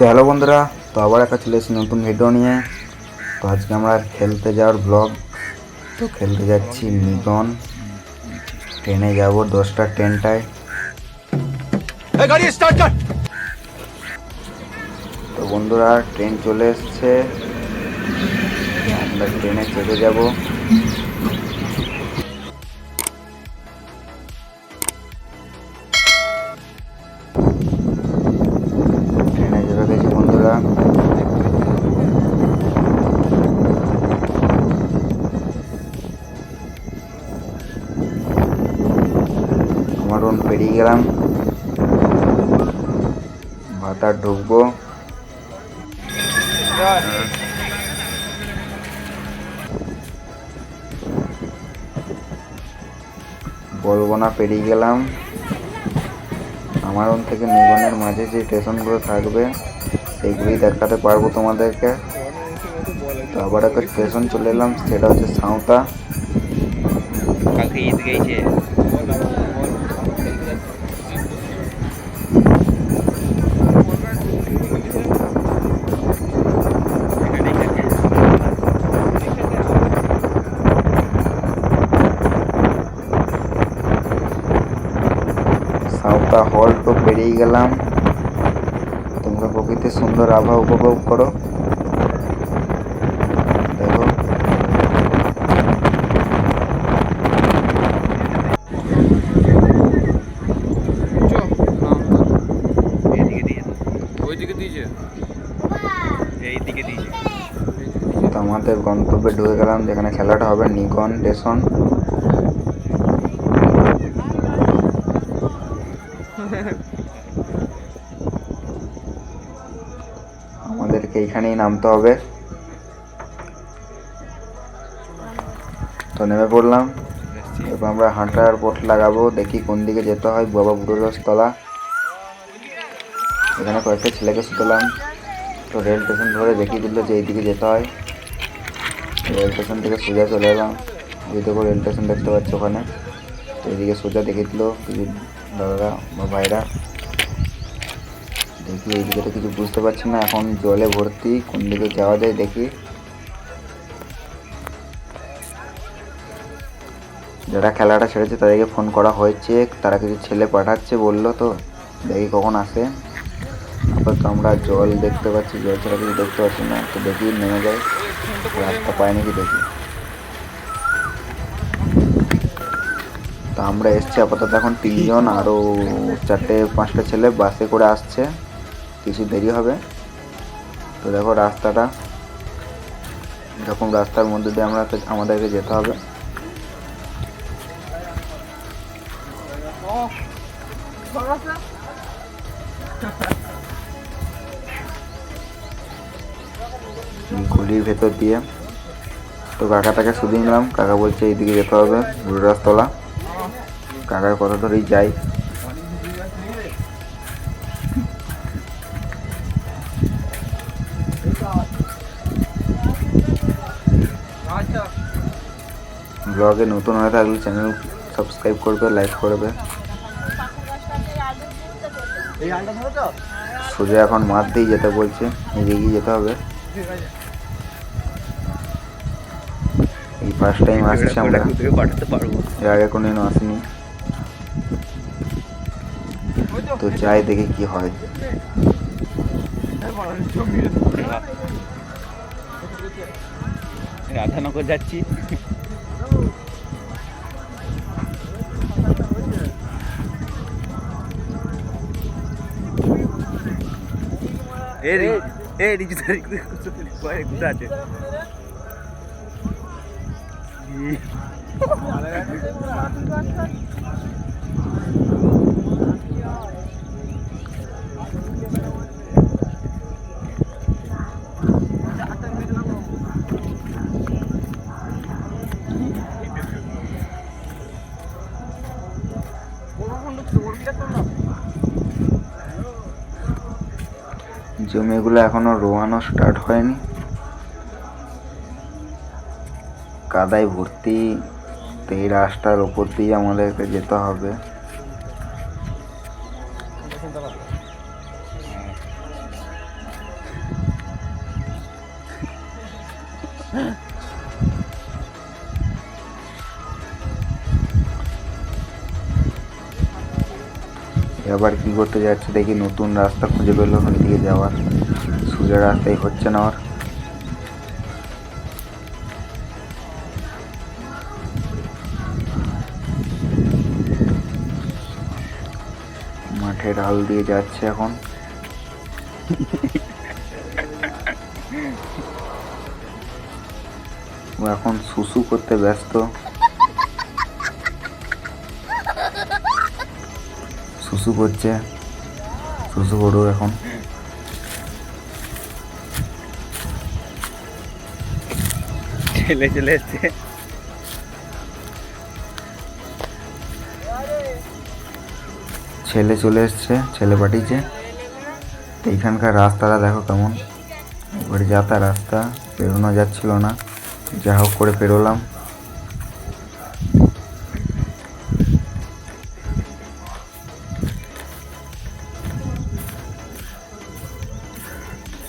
তো হ্যালো বন্ধুরা, তো আবার একটা চলে এসেছি নতুন ভিডিও নিয়ে। তো আজকে আমরা খেলতে যাওয়ার ব্লগ। তো খেলতে যাচ্ছি নিগন, ট্রেনে যাব 10টা ট্রেনটায়। তো বন্ধুরা ট্রেন চলে এসছে, আমরা ট্রেনে চেপে যাব। ট্রেনে চেপে গেছি বন্ধুরা। আমার রুম পেরিয়ে গেলাম, ভাতা ঢুকবো। বলবো না পেরিয়ে গেলাম। আমার রুম থেকে নিগনের মাঝে যে স্টেশনগুলো থাকবে সেগুলোই দেখাতে পারবো তোমাদেরকে। তো আবার একটা স্টেশন চলে এলাম, সেটা হচ্ছে সাঁওতা। কালকে ঈদ গেছে। সাঁওতা হল্টও পেরিয়ে গেলাম। তোমরা প্রকৃতির সুন্দর আবহাওয়া উপভোগ করো। দেখো তো আমাদের গন্তব্যে ঢুকে গেলাম, যেখানে খেলাটা হবে নিগন স্টেশন। আমাদেরকে এইখানেই নামতে হবে। তো নেমে পড়লাম। এবার আমরা হাঁটার পথ লাগাবো, দেখি কোন দিকে যেতে হয়। বাবা বুড়ো তলা, এখানে কয়েকটা ছেলেকে শুতলাম। তো রেল স্টেশন ধরে দেখিয়ে দিল যে এইদিকে যেতে হয়। রেল স্টেশন থেকে সোজা চলে এলাম। ওই দেখো রেল স্টেশন দেখতে পাচ্ছ ওখানে। তো এদিকে সোজা দেখিয়ে দিল কিছু দাদারা বা ভাইরা। দেখি এইদিকে তো কিছু বুঝতে পারছি না, এখন জলে ভর্তি, কোন দিকে যাওয়া যায় দেখি। যারা খেলাটা ছেড়েছে তাদেরকে ফোন করা হয়েছে, তারা কিছু ছেলে পাঠাচ্ছে বললো। তো দেখি কখন আসে। আপাতত আমরা জল দেখতে পাচ্ছি, জল ছাড়া কিছু দেখতে পাচ্ছি না। তো দেখি নেমে যায়, রাস্তা পাই নাকি দেখি। তো আমরা এসছি আপাতত এখন 3জন, আরও 4-5টা ছেলে বাসে করে আসছে, কিছু দেরি হবে। তো দেখো রাস্তাটা, এরকম রাস্তার মধ্যে দিয়ে আমাদেরকে যেতে হবে। গলির ভেতর দিয়ে। তো কাকাটাকে শুধিয়ে নিলাম, কাকা বলছে এইদিকে যেতে হবে, বুড়ো রাস্তলা। কাকার কথা ধরেই যাই। ব্লগে নতুন হয়ে থাকলে চ্যানেল সাবস্ক্রাইব করবে, লাইক করবে। সোজা এখন মাঠ দিয়ে যেতে বলছে, এগিয়ে যেতে হবে। এই ফার্স্ট টাইম আসছি আমরা, এর আগে কোনোদিনও আসিনি। তো যাই দেখি কি হয়। রাধানগর যাচ্ছি। আছে জমিগুলো এখনো রোয়ানো স্টার্ট হয়নি, কাদায় ভর্তি। তো এই রাস্তার ওপর দিয়ে আমাদেরকে যেতে হবে। এবার কি করতে যাচ্ছে দেখি, নতুন রাস্তা খুঁজে পেলো ওইদিকে যাওয়ার। সোজা রাস্তায় হচ্ছে না আর। মাঠে ঢাল দিয়ে যাচ্ছে এখন। ও এখন শুশু করতে ব্যস্ত। শুশু করছে, শুশু করো এখন। ছেলে চলে এসছে। ছেলে চলে এসছে, ছেলে পাঠিয়েছে। এইখানকার রাস্তাটা দেখো কেমন, এবারে যাতা রাস্তা, পেরোনো যাচ্ছিল না, যা হোক করে পেরোলাম।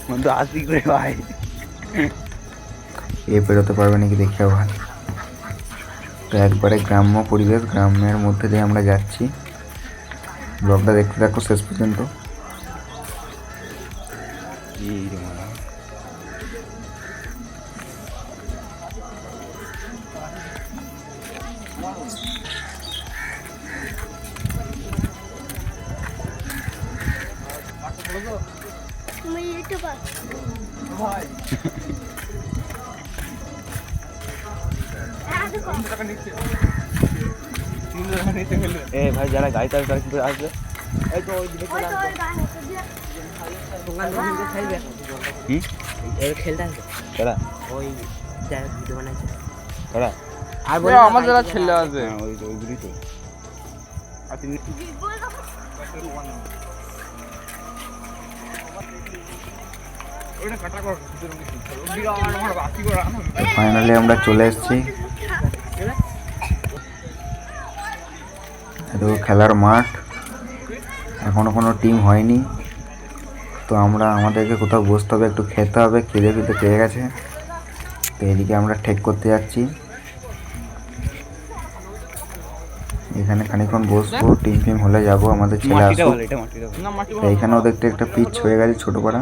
বন্ধু আসবি করে ভাই, এ পেরোতে পারবে নাকি দেখি আবার। তো একবারে গ্রাম্য পরিবেশ, গ্রামের মধ্যে দিয়ে আমরা যাচ্ছি। ব্লগটা দেখতে থাকো শেষ পর্যন্ত। এ ভাই যারা গাড়ি চালাবে তারা কি করে আসবে? এই তো ওই দিকে চলে আসবে। খেলতে আসবে তোরা, ওই ভিডিও বানাইছে তোরা। আর বলে আমার যারা ছেলে আছে ওই ওইগুলি তো। আর তিনি ফাইনালি আমরা চলে এসেছি। তো খেলার মাঠ, এখনো কোনো টিম হয়নি। তো আমাদেরকে কোথাও বসতে হবে, একটু খেতে হবে, খিদে ফিদে পেয়ে গেছে। তো এদিকে আমরা ঠেক করতে যাচ্ছি। এখানে খানিকক্ষণ বসবো, টিম ফিম হলে যাবো, আমাদের ছেলে আসবো। এইখানেও দেখতে একটা পিচ হয়ে গেছে ছোট পাড়া,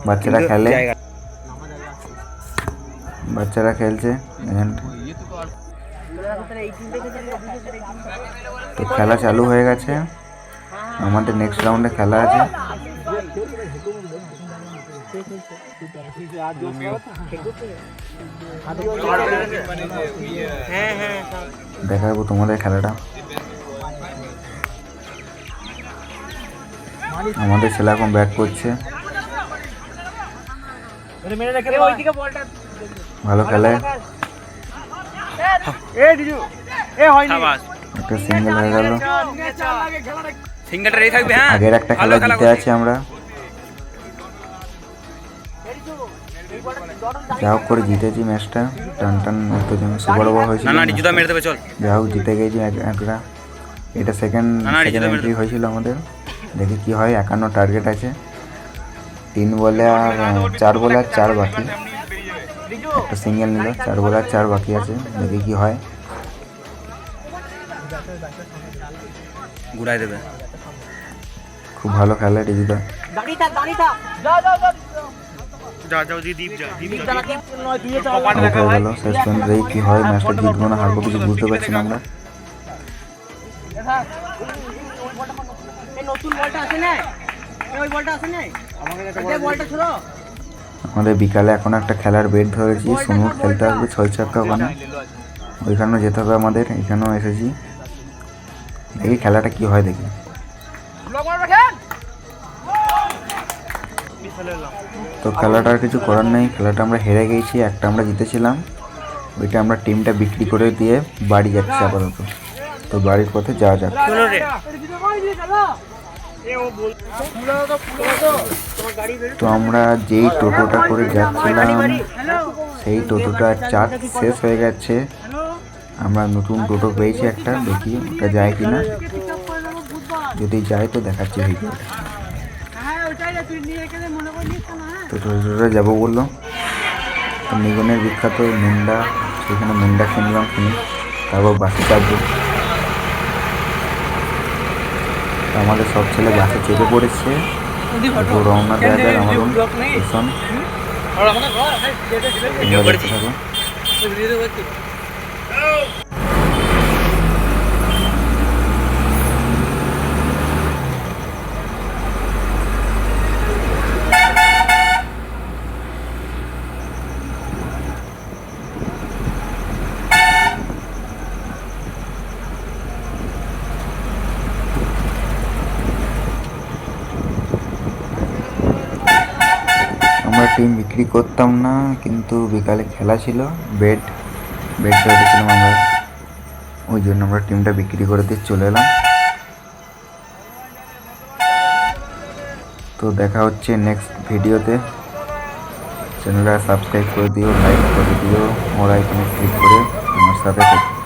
বাচ্চারা খেলে, বাচ্চারা খেলছে এখানটা। তো খেলা চালু হয়ে গেছে, আমাদের নেক্সট রাউন্ডে খেলা আছে। দেখাবো তোমাদের খেলাটা। আমাদের ছেলে এখন ব্যাট করছে, ভালো খেলে, একটা সিঙ্গেল হয়ে গেল। আগের একটা খেলা জিতে আছি আমরা, যা হোক করে জিতেছি ম্যাচটা। টান টান সুপার ওভার হয়েছিল, যা হোক জিতে গেছি একটা। এটা সেকেন্ড এন্ট্রি হয়েছিল আমাদের। দেখি কি হয়, 51 টার্গেট আছে, 3 বলে আর 4 বলে আর 4 বাকি। একটা সিঙ্গেল নিল, 4 বলে আর 4 বাকি আছে, দেখি কি হয়। ঘুরাই দেবে, খুব ভালো খেলে রিজুদা। শেষ পর্যন্ত দেখি কি হয়, ম্যাচটা জিতবো না হারবো কিছু বুঝতে পারছি না আমরা। আমাদের বিকালে এখন একটা খেলার বেট ধরেছি, সুনুর খেলতে আসবে 6 চাক্কা, ওখানে ওইখানেও যেতে হবে আমাদের। এখানেও এসেছি, দেখি খেলাটা কি হয় দেখি। তো খেলাটা আর কিছু করার নেই, খেলাটা আমরা হেরে গেছি, একটা আমরা জিতেছিলাম। ওইটা আমরা টিমটা বিক্রি করে দিয়ে বাড়ি যাচ্ছি আপাতত। তো বাড়ির পথে যাওয়া যাক। তো আমরা যেই টোটোটা করে যাচ্ছিলাম, সেই টোটোটার চার্জ শেষ হয়ে গেছে। আমরা নতুন টোটো পেয়েছি একটা, দেখি ওটা যায় কিনা। যদি যায় তো দেখাচ্ছি ভিডিওটা। তো টোটোটা যাবো বললো, তো তো নিগনের বিখ্যাত ওই মুন্ডা, সেখানে মুন্ডা কিনলাম, কিনে তারপর বাসে চাপবো। তো আমাদের সব ছেলে বাসে চেপে পড়েছে, তো রওনা দেওয়া যাক আমাদের স্টেশন। তোমরা দেখতে থাকো। আমরা টিম বিক্রি করতাম না, কিন্তু বিকালে খেলা ছিল, বেড খেলতেছিলাম আমরা, ওই জন্য আমরা টিমটা বিক্রি করে দিয়ে চলে এলাম। তো দেখা হচ্ছে নেক্সট ভিডিওতে। চ্যানেলটা সাবস্ক্রাইব করে দিও, লাইক করে দিও, মোর আইকনে ক্লিক করে আমার সাথে থেকো।